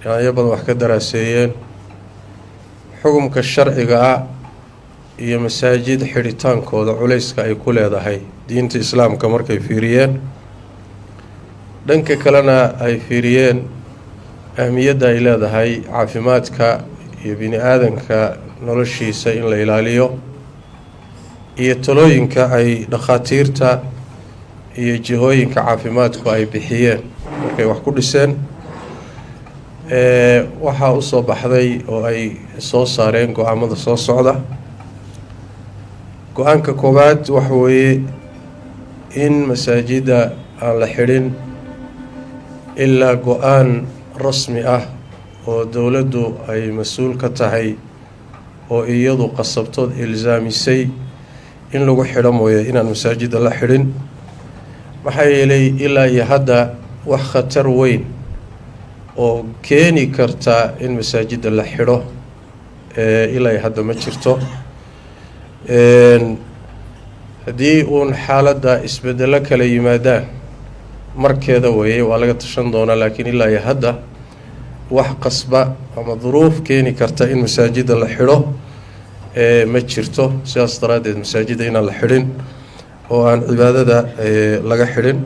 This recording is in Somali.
ayabada wax ka daraaseeyeen xukunka sharciga ah iyo masaajid xidhitaankooda culayska ay ku leedahay diinta islaamka markay fiiriyeen dhanka kalena ay fiiriyeen ahmiyadda ay leedahay caafimaadka iyo bini aadanka noloshiisa in la ilaaliyo iyo talooyinka ay dhakhaatiirta iyo jihooyinka caafimaadku ay bixiyeen markay wax ku dhiseen waxaa u soo baxday oo ay soo saareen go-aamada soo socda. go-aanka koowaad waxa weeye in masaajidda aan la xidhin ilaa go-aan rasmi ah oo dowladdu ay mas-uul ka tahay oo iyadu qasabtood ilsaamisay in lagu xidho mooye inaan masaajidda la xidhin. maxaa yeelay ilaa iyo hadda wax khatar weyn oo keeni karta in masaajidda la xidho ilaa iyo hadda ma jirto. haddii uun xaaladda isbedelo kala yimaadaan markeeda weeye waa laga tashan doonaa, laakiin ilaa iyo hadda wax qasba ama duruuf keeni karta in masaajidda la xidho ma jirto. sidaas daraaddeed masaajidda inaan la xidhin oo aan cibaadada laga xidhin.